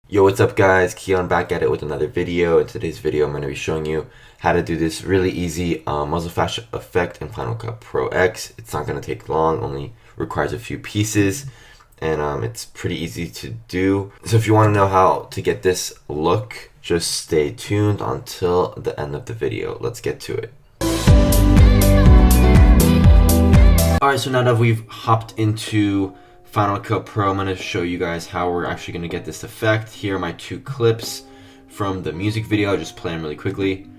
Yo, what's up guys? Keeyan back at it with another video. In today's video, I'm going to be showing you how to do this really easy muzzle flash effect in Final Cut Pro X. It's not going to take long, only requires a few pieces, and it's pretty easy to do. So if you want to know how to get this look, just stay tuned until the end of the video. Let's get to it. Alright, so now that we've hopped into Final Cut Pro, I'm going to show you guys how we're actually going to get this effect. Here are my two clips from the music video. I'll just play them really quickly.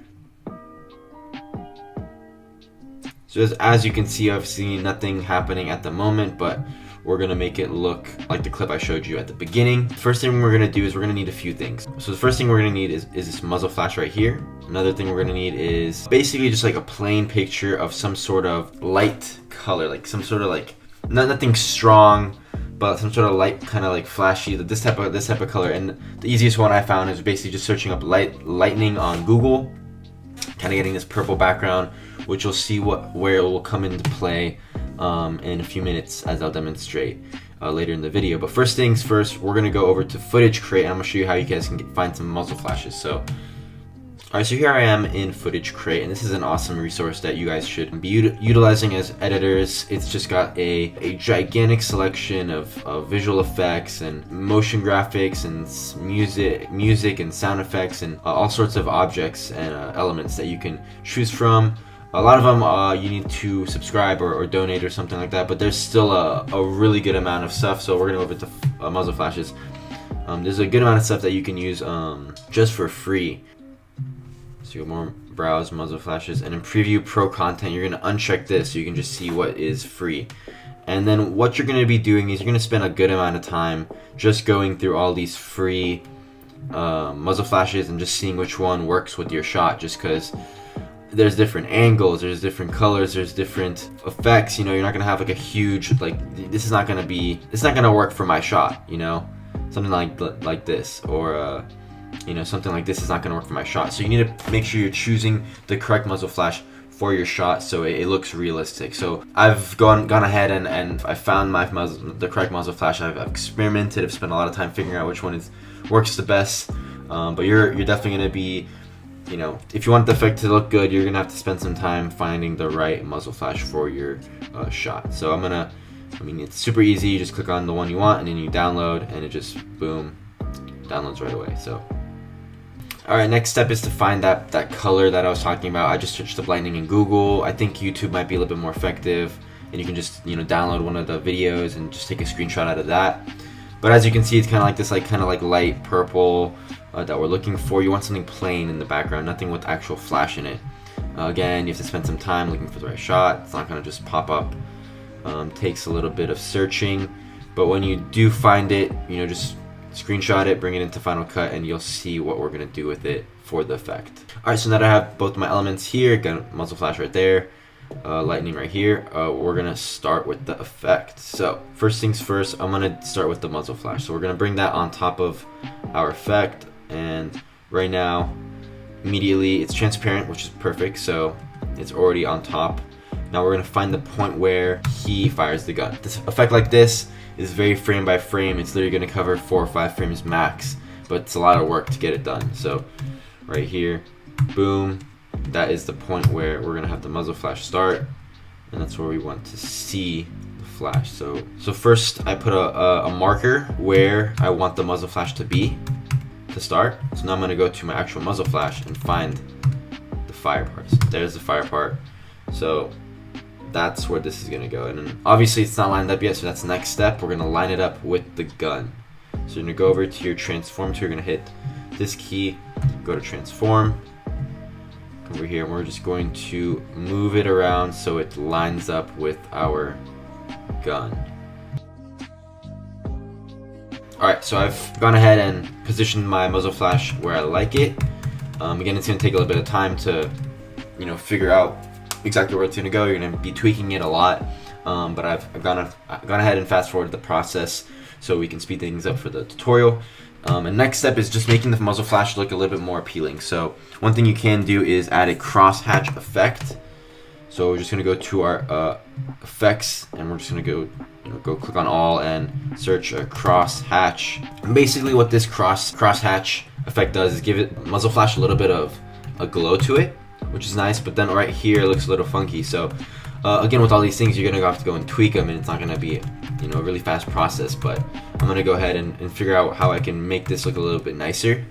So as you can see, I've seen nothing happening at the moment, but we're going to make it look like the clip I showed you at the beginning. First thing we're going to do is we're going to need a few things. So the first thing we're going to need is this muzzle flash right here. Another thing we're going to need is basically just like a plain picture of some sort of light color, like some sort of like nothing strong, but some sort of light, kind of like flashy, this type of color. And the easiest one I found is basically just searching up lightning on Google, kind of getting this purple background, which you'll see where it will come into play in a few minutes, as I'll demonstrate later in the video. But first things first, we're gonna go over to Footage Crate, and I'm gonna show you how you guys can find some muzzle flashes. So alright, so here I am in Footage Crate, and this is an awesome resource that you guys should be utilizing as editors. It's just got a gigantic selection of visual effects and motion graphics and music and sound effects and all sorts of objects and elements that you can choose from. A lot of them you need to subscribe or donate or something like that, but there's still a really good amount of stuff. So we're gonna go over to muzzle flashes. There's a good amount of stuff that you can use just for free. So you go more browse muzzle flashes, and in preview pro content you're going to uncheck this so you can just see what is free. And then what you're going to be doing is you're going to spend a good amount of time just going through all these free muzzle flashes and just seeing which one works with your shot, just because there's different angles, there's different colors, there's different effects. You know, you're not going to have like a huge, like, it's not going to work for my shot, you know, something like this, or you know, something like this is not going to work for my shot. So you need to make sure you're choosing the correct muzzle flash for your shot so it looks realistic. So I've gone ahead and I found the correct muzzle flash. I've experimented, I've spent a lot of time figuring out which one works the best. But you're definitely going to be, you know, if you want the effect to look good, you're going to have to spend some time finding the right muzzle flash for your shot. So I mean, it's super easy. You just click on the one you want and then you download, and it just, boom, downloads right away. So alright, next step is to find that color that I was talking about. I just searched up lightning in Google. I think YouTube might be a little bit more effective, and you can just, you know, download one of the videos and just take a screenshot out of that. But as you can see, it's kind of like this, kind of like light purple that we're looking for. You want something plain in the background, nothing with actual flash in it. Again, you have to spend some time looking for the right shot. It's not going to just pop up. Takes a little bit of searching, but when you do find it, you know, just screenshot it, bring it into Final Cut, and you'll see what we're going to do with it for the effect. Alright, so now that I have both my elements here, got muzzle flash right there, lightning right here, we're going to start with the effect. So first things first, I'm going to start with the muzzle flash. So we're going to bring that on top of our effect, and right now immediately it's transparent, which is perfect, so it's already on top. Now we're going to find the point where he fires the gun. This effect like this is very frame by frame. It's literally going to cover 4 or 5 frames max, but it's a lot of work to get it done. So right here, boom, that is the point where we're going to have the muzzle flash start, and that's where we want to see the flash. So first I put a marker where I want the muzzle flash to be to start. So now I'm going to go to my actual muzzle flash and find the fire parts. There's the fire part. So that's where this is going to go, and then obviously it's not lined up yet, so that's the next step. We're going to line it up with the gun. So you're going to go over to your transform tool, you're going to hit this key, go to transform, come over here, and we're just going to move it around so it lines up with our gun. Alright, so I've gone ahead and positioned my muzzle flash where I like it. Again, it's going to take a little bit of time to, you know, figure out exactly where it's going to go. You're going to be tweaking it a lot, but I've gone ahead and fast forwarded the process so we can speed things up for the tutorial. And next step is just making the muzzle flash look a little bit more appealing. So one thing you can do is add a crosshatch effect. So we're just going to go to our effects, and we're just going to go, go click on all and search a cross hatch. And basically what this cross hatch effect does is give it muzzle flash a little bit of a glow to it, which is nice, but then right here it looks a little funky. So again, with all these things, you're gonna have to go and tweak them, and it's not gonna be a really fast process, but I'm gonna go ahead and figure out how I can make this look a little bit nicer.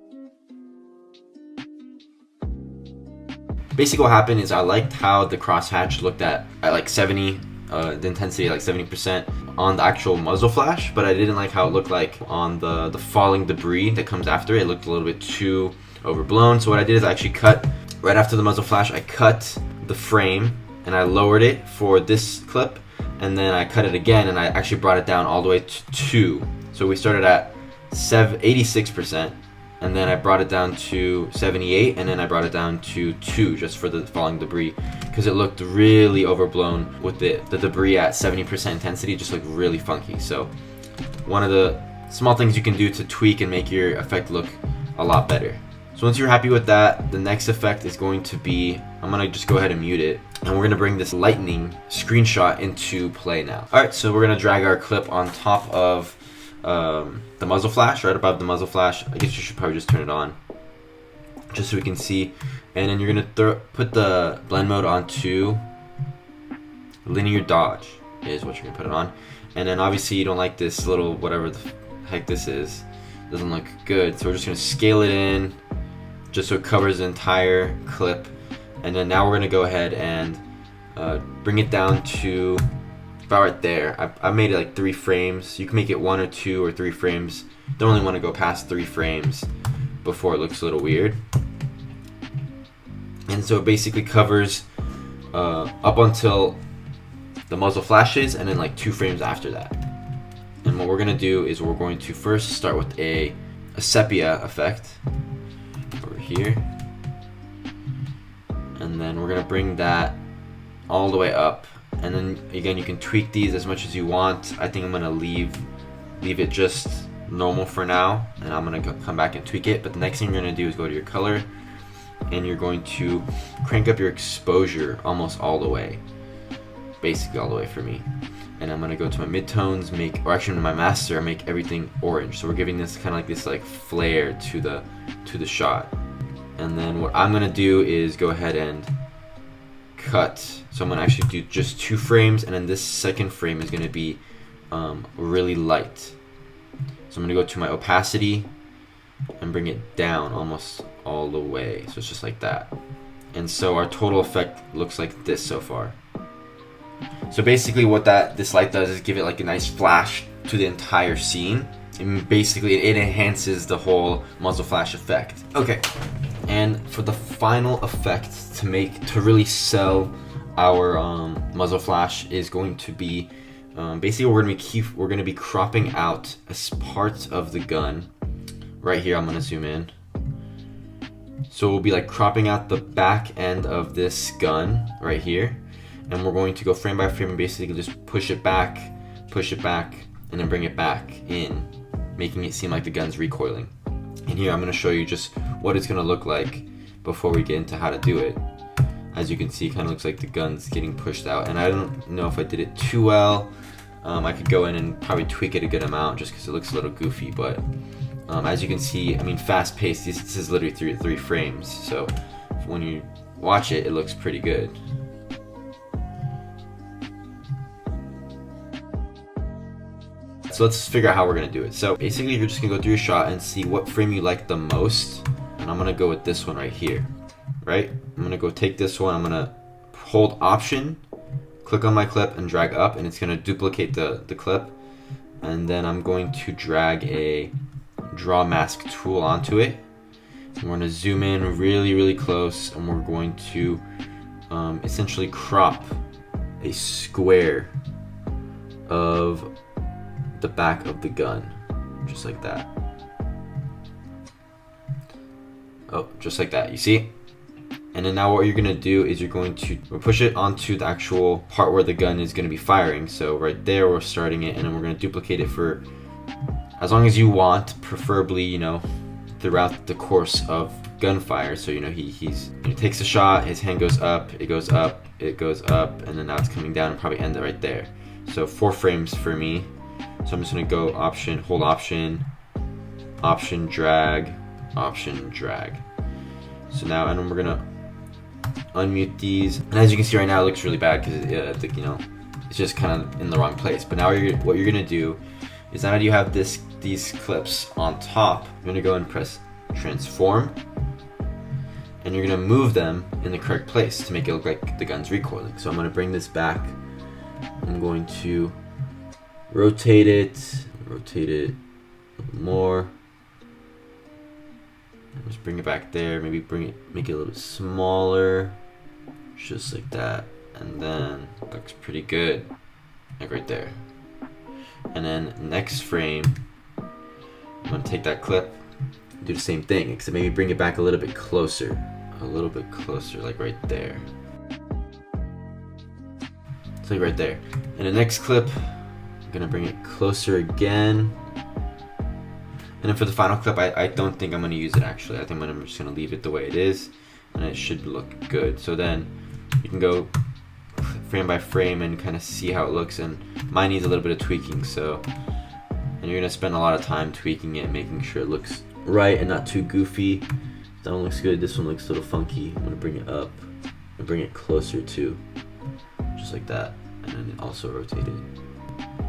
Basically what happened is I liked how the crosshatch looked at like 70, the intensity like 70% on the actual muzzle flash, but I didn't like how it looked like on the falling debris that comes after it. It looked a little bit too overblown. So what I did is I actually cut, right after the muzzle flash, I cut the frame and I lowered it for this clip, and then I cut it again and I actually brought it down all the way to 2. So we started at 86%, and then I brought it down to 78, and then I brought it down to 2 just for the falling debris, because it looked really overblown with the debris at 70% intensity. It just looked really funky. So one of the small things you can do to tweak and make your effect look a lot better. So once you're happy with that, the next effect is going to be, I'm gonna just go ahead and mute it, and we're gonna bring this lightning screenshot into play now. Alright, so we're gonna drag our clip on top of the muzzle flash, right above the muzzle flash. I guess you should probably just turn it on, just so we can see. And then you're gonna put the blend mode onto linear dodge, is what you're gonna put it on. And then obviously you don't like this little whatever the heck this is, doesn't look good, so we're just gonna scale it in just so it covers the entire clip. And then now we're gonna go ahead and bring it down to about right there. I made it like 3 frames. You can make it 1 or 2 or 3 frames. Don't really want to go past 3 frames before it looks a little weird. And so it basically covers up until the muzzle flashes, and then like 2 frames after that. And what we're gonna do is we're going to first start with a sepia effect over here, and then we're gonna bring that all the way up. And then again, you can tweak these as much as you want. I think I'm gonna leave it just normal for now, and I'm gonna come back and tweak it. But the next thing you're gonna do is go to your color, and you're going to crank up your exposure almost all the way, basically all the way for me. And I'm gonna go to my midtones, or actually my master, make everything orange. So we're giving this kind of like this like flare to the shot. And then what I'm gonna do is go ahead and cut. So I'm gonna actually do just 2 frames, and then this second frame is gonna be really light. So I'm gonna go to my opacity and bring it down almost all the way. So it's just like that. And so our total effect looks like this so far. So basically what this light does is give it like a nice flash to the entire scene. And basically it enhances the whole muzzle flash effect. Okay, and for the final effect to really sell our muzzle flash is going to be basically we're gonna be cropping out as parts of the gun. Right here, I'm gonna zoom in. So we'll be like cropping out the back end of this gun right here, and we're going to go frame by frame and basically just push it back, and then bring it back in, making it seem like the gun's recoiling. And here I'm gonna show you just what it's gonna look like before we get into how to do it. As you can see, it kind of looks like the gun's getting pushed out, and I don't know if I did it too well. I could go in and probably tweak it a good amount just because it looks a little goofy, but as you can see, I mean, fast paced, this is literally 3 frames, so when you watch it, it looks pretty good. So let's figure out how we're gonna do it. So basically you're just gonna go through your shot and see what frame you like the most, and I'm gonna go with this one right here. Right? I'm gonna go take this one, I'm gonna hold Option, click on my clip and drag up, and it's gonna duplicate the clip. And then I'm going to drag a draw mask tool onto it. And we're gonna zoom in really close, and we're going to essentially crop a square of the back of the gun, just like that. Oh, just like that, you see? And then now what you're gonna do is you're going to push it onto the actual part where the gun is gonna be firing. So right there, we're starting it, and then we're gonna duplicate it for as long as you want, preferably, you know, throughout the course of gunfire. So, you know, he takes a shot, his hand goes up, it goes up, it goes up, and then now it's coming down and probably end it right there. So 4 frames for me. So I'm just gonna go option, hold option, option, drag, option, drag. So now, and then we're gonna unmute these. And as you can see right now, it looks really bad because you know, it's just kind of in the wrong place. But now what you're gonna do is, now that you have these clips on top, you're gonna go and press transform, and you're gonna move them in the correct place to make it look like the gun's recoiling. So I'm gonna bring this back. I'm going to rotate it a little more. Just bring it back there. Maybe make it a little bit smaller, just like that. And then it looks pretty good, like right there. And then next frame, I'm gonna take that clip, do the same thing, except maybe bring it back a little bit closer, like right there. So like right there. And the next clip, I'm gonna bring it closer again. And then for the final clip, I don't think I'm gonna use it actually. I think I'm just gonna leave it the way it is, and it should look good. So then you can go frame by frame and kind of see how it looks, and mine needs a little bit of tweaking. So, and you're gonna spend a lot of time tweaking it, making sure it looks right and not too goofy. That one looks good. This one looks a little funky. I'm gonna bring it up and bring it closer too, just like that, and then also rotate it.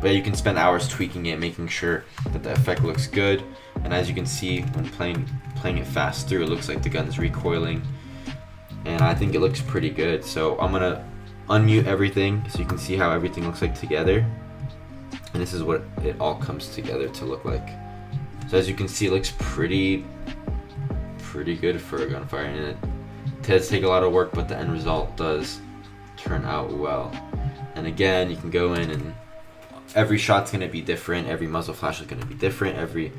But yeah, you can spend hours tweaking it, making sure that the effect looks good. And as you can see, when playing it fast through, it looks like the gun's recoiling, and I think it looks pretty good. So I'm gonna unmute everything so you can see how everything looks like together, and this is what it all comes together to look like. So as you can see, it looks pretty good for a gunfire, and it does take a lot of work, but the end result does turn out well. And again, you can go in and every shot's gonna be different, every muzzle flash is gonna be different, every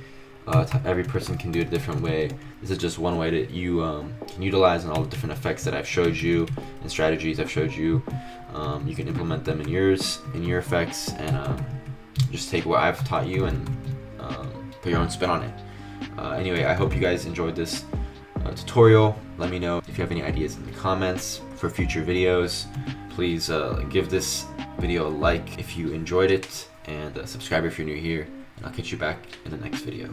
person can do it a different way. This is just one way that you can utilize in all the different effects that I've showed you and strategies I've showed you. You can implement them in your effects, and just take what I've taught you and put your own spin on it. Anyway, I hope you guys enjoyed this tutorial. Let me know if you have any ideas in the comments for future videos. Please give this video a like if you enjoyed it, and subscribe if you're new here, and I'll catch you back in the next video.